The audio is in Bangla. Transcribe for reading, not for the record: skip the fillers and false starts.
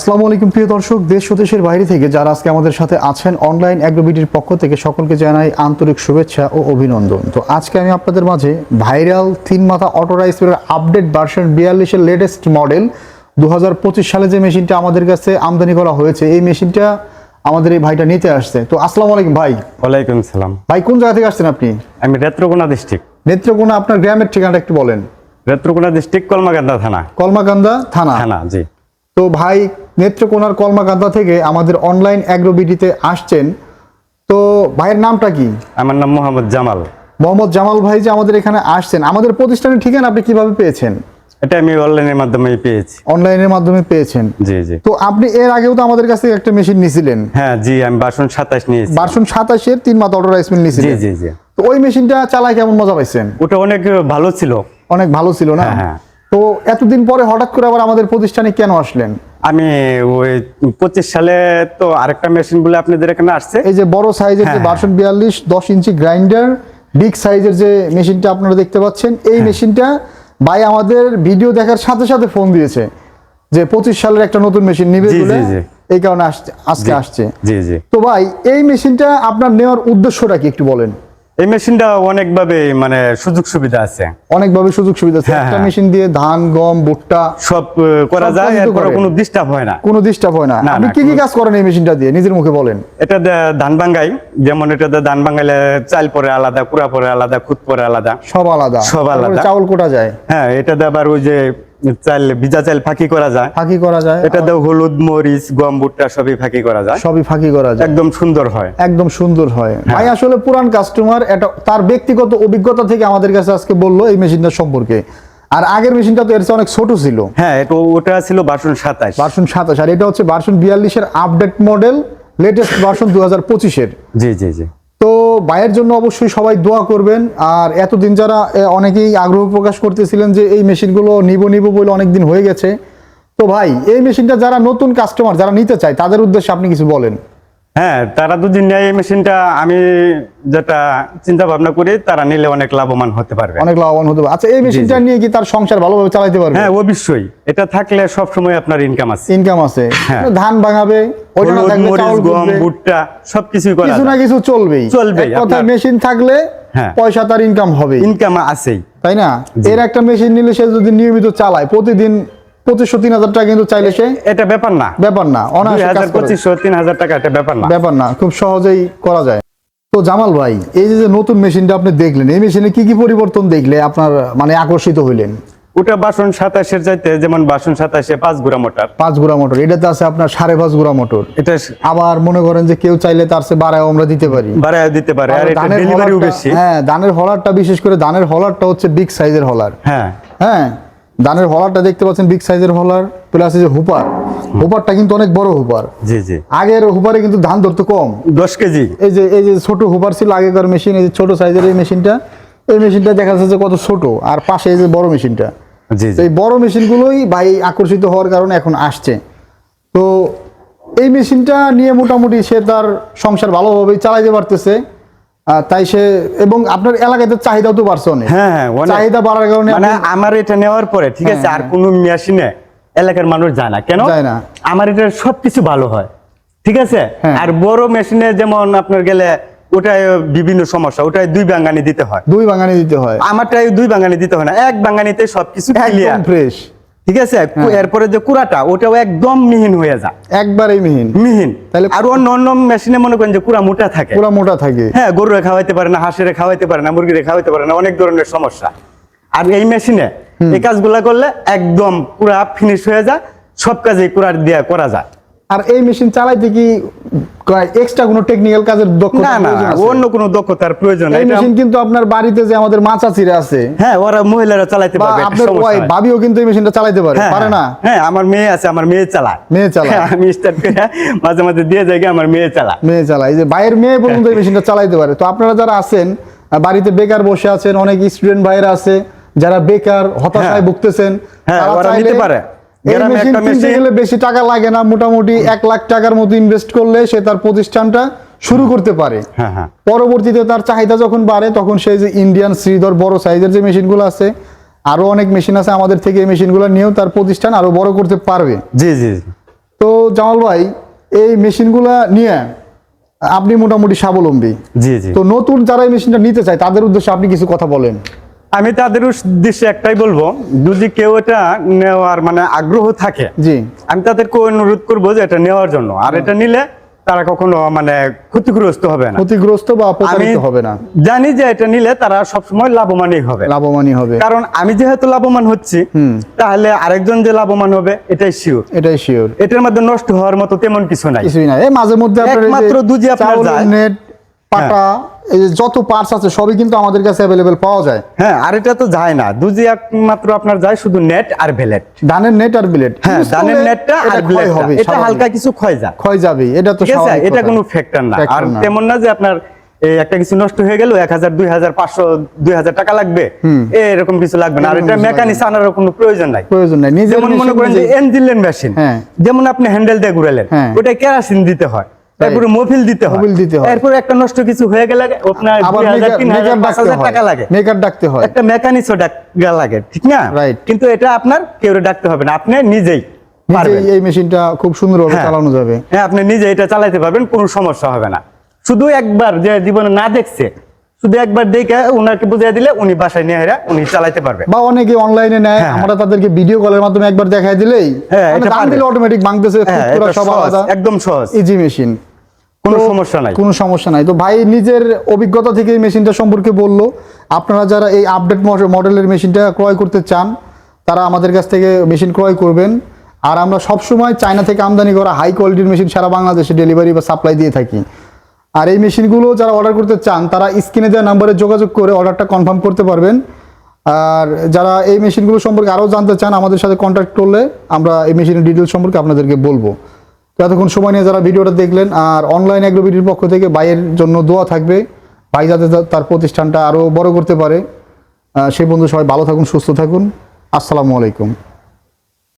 আসসালামু আলাইকুম প্রিয় দর্শক, দেশ ও দেশের বাইরে থেকে যারা আজকে আমাদের সাথে আছেন অনলাইন অ্যাগ্রোবিডির পক্ষ থেকে সকলকে জানাই আন্তরিক শুভেচ্ছা ও অভিনন্দন। তো আজকে আমি আপনাদের মাঝে ভাইরাল 3 মাথা অটো রাইস মিলের আপডেট ভার্সন 42 এর লেটেস্ট মডেল 2025 সালে যে মেশিনটা আমাদের কাছে আমদানি করা হয়েছে, এই মেশিনটা আমাদের এই ভাইটা নিতে আসছে। তো আসসালামু আলাইকুম ভাই। ওয়ালাইকুম সালাম। ভাই কোন জায়গা থেকে আসছেন আপনি? আমি নেত্রকোনা ডিস্ট্রিক্ট। নেত্রকোনা, আপনার গ্রামের ঠিকানাটা একটু বলেন। নেত্রকোনা ডিস্ট্রিক্ট, কলমাকান্দা থানা। কলমাকান্দা থানা। জি। তো ভাই নেত্রকোনার কলমাকান্দা থেকে আমাদের অনলাইন অ্যাগ্রোবিডিতে আসছেন। তো ভাইয়ের নামটা কি? আমার নাম মোহাম্মদ জামাল। মোহাম্মদ জামাল ভাই যে আমাদের এখানে আসছেন, আমাদের প্রতিষ্ঠানের ঠিকানা আপনি কিভাবে পেয়েছেন? এটা আমি অনলাইনের মাধ্যমে পেয়েছি। অনলাইনের মাধ্যমে পেয়েছেন? জি জি। তো আপনি এর আগেও তো আমাদের কাছ থেকে একটা মেশিন নিয়েছিলেন। হ্যাঁ জি, আমি ভার্সন 27 নিয়েছি। ভার্সন 27 এর 3 মাথা অটো রাইস মিল নিয়েছিলেন। জি জি জি। তো ওই মেশিনটা চালায় কেমন মজা পাইছেন? ওটা অনেক ভালো ছিল। অনেক ভালো ছিল না? হ্যাঁ। তো এতদিন পরে হঠাৎ করে আবার আমাদের প্রতিষ্ঠানে কেন আসলেন? আমি ওই 25 সালে তো আরেকটা মেশিন বলে আপনাদের এখানে আসছে, এই যে বড় সাইজের যে ভার্সন 42 10 ইঞ্চি গ্রাইন্ডার বিগ সাইজের যে মেশিনটা আপনারা দেখতে পাচ্ছেন, এই মেশিনটা ভাই আমাদের ভিডিও দেখার সাথে সাথে ফোন দিয়েছে যে 25 সালের একটা নতুন মেশিন নিবে বলে, এই কারণে আজকে আসছে। জি জি। তো ভাই এই মেশিনটা আপনার নেওয়ার উদ্দেশ্যটা কি একটু বলেন? এই মেশিনটা অনেকভাবে মানে সুযোগ সুবিধা আছে। অনেকভাবে সুযোগ সুবিধা আছে। একটা মেশিন দিয়ে ধান, গম, ভুট্টা সব করা যায়, এরপর কোনো ডিস্টার্ব হয় না। কোনো ডিস্টার্ব হয় না। আপনি কি কি কাজ করেন এই মেশিনটা দিয়ে নিজের মুখে বলেন? এটা ধান ভাঙ্গাই, যেমন এটা ধান ভাঙ্গাইলে চাল পরে আলাদা, কুড়া পরে আলাদা, খুদ পরে আলাদা, সব আলাদা। সব আলাদা। চাউল কোটা যায়। হ্যাঁ, এটা আবার ওই যে চাল ভিজা চাল ফাঁকি করা যায়। ফাঁকি করা যায়। এটা হলুদ, মরিচ, গম, ভুট্টা সবই ফাঁকি করা যায়। সবই ফাঁকি করা যায়। একদম সুন্দর হয়। একদম সুন্দর হয়। ভাই আসলে পুরান কাস্টমার, এটা তার ব্যক্তিগত অভিজ্ঞতা থেকে আমাদের কাছে আজকে বললো এই মেশিনটা সম্পর্কে। আর আগের মেশিনটা তো এর চেয়ে অনেক ছোট ছিল। হ্যাঁ, ওটা ছিল ভার্সন 27। ভার্সন 27 আর এটা হচ্ছে ভার্সন 42 এর আপডেট মডেল, লেটেস্ট ভার্সন 2025 এর। জি জি জি। তো ভাইয়ের জন্য অবশ্যই সবাই দোয়া করবেন। আর এতদিন যারা অনেকেই আগ্রহ প্রকাশ করতেছিলেন যে এই মেশিনগুলো নিব বলে অনেকদিন হয়ে গেছে। তো ভাই এই মেশিনটা যারা নতুন কাস্টমার যারা নিতে চায় তাদের উদ্দেশ্যে আপনি কিছু বলেন। হ্যাঁ, তারা যদি নেয় এই মেশিনটা, আমি যেটা চিন্তা ভাবনা করি, তারা নিলে অনেক লাভবান হতে পারবে। অনেক লাভবান হতে পারবে। আচ্ছা, এই মেশিনটা নিয়ে কি তার সংসার ভালোভাবে চালাতে পারবে? হ্যাঁ অবশ্যই, এটা থাকলে সব সময় আপনার ইনকাম আছে। ইনকাম আছে। ধান ভাঙাবে, ভুট্টা সবকিছুই করা, কিছু না কিছু চলবেই। কথা মেশিন থাকলে পয়সা তার ইনকাম হবে, ইনকাম আছেই, তাই না? এর একটা মেশিন নিলে সে যদি নিয়মিত চালায় প্রতিদিন 2500-3000 টাকা কিন্তু চাইলে সে এটা ব্যাপার না। 2500-3000 টাকা এটা ব্যাপার না, খুব সহজেই করা যায়। তো জামাল ভাই, এই যে নতুন মেশিনটা আপনি দেখলেন, এই মেশিনে কি কি পরিবর্তন দেখলে আপনার মানে আকর্ষিত হইলেন? ওটা ভার্সন 27 এর চাইতে, যেমন ভার্সন 27 5 গুড়া মোটর। 5 গুড়া মোটর, এটাতে আছে আপনার 5.5 গুড়া মোটর। এটা আবার মনে করেন যে কেউ চাইলে তার চেয়ে বাড়ায় আমরা দিতে পারি, আর এটা ডেলিভারিও বেশি। হ্যাঁ, ধানের হলারটা, বিশেষ করে ধানের হলারটা হচ্ছে বিগ সাইজের হলার। হ্যাঁ, ধানের হলারটা দেখতে পাচ্ছেন বিগ সাইজের হলার। প্লাস এই যে হুপারটা কিন্তু অনেক বড় হুপার। জি জি। আগের হুপারে কিন্তু ধান ধরতে কম, 10 কেজি। এই যে ছোট হুপার ছিল আগেকার মেশিন, এই যে ছোট সাইজের এই মেশিনটা দেখা যাচ্ছে কত ছোট। আর পাশে এই যে বড় মেশিনটা, এই বড় মেশিনগুলোই ভাই আকর্ষিত হওয়ার কারণে এখন আসছে। তো এই মেশিনটা নিয়ে মোটামুটি সে তার সংসার ভালোভাবেই চালাইতে পারতেছে। তাই সে, এবং আপনার এলাকাতে চাহিদাও তো বাড়ছে অনেক। হ্যাঁ, চাহিদা বাড়ার কারণে মানে আমার এটা নেওয়ার পরে ঠিক আছে, আর কোনো মেশিনে এলাকার মানুষ যায় না। কেন যায় না? আমার এটা সবকিছু ভালো হয়, ঠিক আছে। আর বড় মেশিনে যেমন আপনার গেলে ওটায় বিভিন্ন সমস্যা, ওটায় 2 ভাঙানি দিতে হয়। 2 ভাঙানি দিতে হয়। আমারটায় 2 ভাঙানি দিতে হয় না, 1 ভাঙানিতে সবকিছু ক্লিয়ার ফ্রেশ, ঠিক আছে। এরপরে যে কুড়াটা, ওটাও একদম মিহিন হয়ে যায়, একবারেই মিহিন। তাহলে আর অন্য মেশিনে মনে করেন যে কুড়া মোটা থাকে। হ্যাঁ, গরুরে খাওয়াইতে পারে না, হাঁসেরে খাওয়াইতে পারে না, মুরগিরে খাওয়াইতে পারে না, অনেক ধরনের সমস্যা। আর এই মেশিনে এই কাজগুলা করলে একদম কুড়া ফিনিশ হয়ে যায়, সব কাজে কুড়া দিয়ে করা যায়। আর এই মেশিন চালাইতে কি এক্সট্রা কোনো টেকনিক্যাল কাজের দক্ষতা না, অন্য কোনো দক্ষতার প্রয়োজন নেই। এই মেশিন কিন্তু আপনার বাড়িতে যে আমাদের মাচাচিরা আছে, হ্যাঁ, ওরা মহিলারা চালাতে পারবে। আপনার ভাবিও কিন্তু এই মেশিনটা চালাতে পারে না? হ্যাঁ, আমার মেয়ে আছে, আমার মেয়ে চালায়। আমি স্টার্ট করে মাঝে মাঝে দিয়ে যাই, আমার মেয়ে চালায়। এই যে ভাইয়ের মেয়ে পর্যন্ত এই মেশিনটা চালাইতে পারে। তো আপনারা যারা আছেন বাড়িতে বেকার বসে আছেন, অনেক স্টুডেন্ট ভাইয়েরা আছে যারা বেকার হতাশায় ভুগতেছেন, তারা নিতে পারে। এই মেশিন কিনতে গেলে বেশি টাকা লাগে না, মোটামুটি 1 লাখ টাকার মতো ইনভেস্ট করলে সে তার প্রতিষ্ঠানটা শুরু করতে পারে। পরবর্তীতে তার চাহিদা যখন বাড়ে তখন সেই যে ইন্ডিয়ান শ্রীধর বড় সাইজের যে মেশিনগুলো আছে, আরো অনেক মেশিন আছে আমাদের থেকে, এই মেশিনগুলো নিয়েও তার প্রতিষ্ঠান আরো বড় করতে পারবে। জি জি। তো জামাল ভাই এই মেশিনগুলা নিয়ে আপনি মোটামুটি স্বাবলম্বী। জি জি। তো নতুন যারা এই মেশিনটা নিতে চায় তাদের উদ্দেশ্যে আপনি কিছু কথা বলেন। আমি তাদের উদ্দেশ্যে একটাই বলবো, যদি কেউ এটা নেওয়ার মানে আগ্রহ থাকে, জি, আমি তাদেরকে অনুরোধ করবো যে এটা নেওয়ার জন্য। আর এটা নিলে তারা কখনো মানে ক্ষতিগ্রস্ত হবে না, ক্ষতিগ্রস্ত বা প্রতারিত হবে না। জানি যে এটা নিলে তারা সবসময় লাভবানই হবে, লাভবানই হবে। কারণ আমি যেহেতু লাভবান হচ্ছি, তাহলে আরেকজন যে লাভবান হবে এটাই শিওর। এটাই শিওর। এটার মধ্যে নষ্ট হওয়ার মতো তেমন কিছু নাই, কিছুই নাই। এই মাঝে মধ্যে আপনার একমাত্র দুজি আপনার যায়, নেট পাটা এই যে যত পার্টস আছে সবই কিন্তু আমাদের কাছে अवेलेबल পাওয়া যায়। হ্যাঁ, আর এটা তো যায় না, দুজি একমাত্র আপনার যায় শুধু নেট আর ব্লেড। ধানের নেট আর ব্লেড। হ্যাঁ, ধানের নেটটা আর ব্লেড হবে, এটা হালকা কিছু ক্ষয় যায়, ক্ষয় যাবে, এটা তো স্বাভাবিক। এটা কোনো ফ্যাক্টর না। আর তেমন না যে আপনার এই একটা কিছু নষ্ট হয়ে গেল 1000 2000 500 2000 টাকা লাগবে, এরকম কিছু লাগবে না। আর এটা মেকানিক আনার কোনো প্রয়োজন নাই, প্রয়োজন নাই। যেমন মনে করেন যে এনজিলের মেশিন, যেমন আপনি হ্যান্ডেল দিয়ে ঘুরালেন, ওটা কেরোসিন দিতে হয়, তারপরে মোবিল দিতে হয়, এরপর একটা নষ্ট কিছু হয়ে গেলে আপনার 2000 3000 5000 টাকা লাগে, মেকার ডাকতে হয়, একটা মেকানিকও ডাকা লাগে, ঠিক না? কিন্তু এটা আপনার কেউ ডাকতে হবে না, আপনি নিজেই পারবেন। এই মেশিনটা খুব সুন্দরভাবে চালানো যাবে। হ্যাঁ, আপনি নিজে এটা চালাতে পারবেন, কোনো সমস্যা হবে না। শুধু একবার যে জীবনে না দেখছে, শুধু একবার দেখে ওনাকে বুঝিয়ে দিলে উনি বাসায় নিয়ে উনি চালাতে পারবে। বা অনেকে অনলাইনে নেয়, আমরা তাদেরকে ভিডিও কলের মাধ্যমে একবার দেখাই দিলেই এটা দিলে অটোমেটিক ভাঙতেছে, সব আলাদা, একদম সহজ, ইজি মেশিন, কোনো সমস্যা নাই, কোনো সমস্যা নাই। তো ভাই নিজের অভিজ্ঞতা থেকে এই মেশিনটা সম্পর্কে বললো। আপনারা যারা এই আপডেট মডেলের মেশিনটা ক্রয় করতে চান তারা আমাদের কাছ থেকে মেশিন ক্রয় করবেন। আর আমরা সবসময় চায়না থেকে আমদানি করা হাই কোয়ালিটির মেশিন সারা বাংলাদেশে ডেলিভারি বা সাপ্লাই দিয়ে থাকি। আর এই মেশিনগুলো যারা অর্ডার করতে চান তারা স্ক্রিনে দেওয়া নাম্বারে যোগাযোগ করে অর্ডারটা কনফার্ম করতে পারবেন। আর যারা এই মেশিনগুলো সম্পর্কে আরও জানতে চান আমাদের সাথে কন্ট্যাক্ট করলে আমরা এই মেশিনের ডিটেলস সম্পর্কে আপনাদেরকে বলবো। তো এতক্ষণ সময় নিয়ে যারা ভিডিওটা দেখলেন, আর অনলাইন অ্যাগ্রোবিডির পক্ষ থেকে ভাইয়ের জন্য দোয়া থাকবে, ভাই যাতে তার প্রতিষ্ঠানটা আরও বড় করতে পারে। সেই বন্ধু সবাই ভালো থাকুন, সুস্থ থাকুন। আসসালামু আলাইকুম।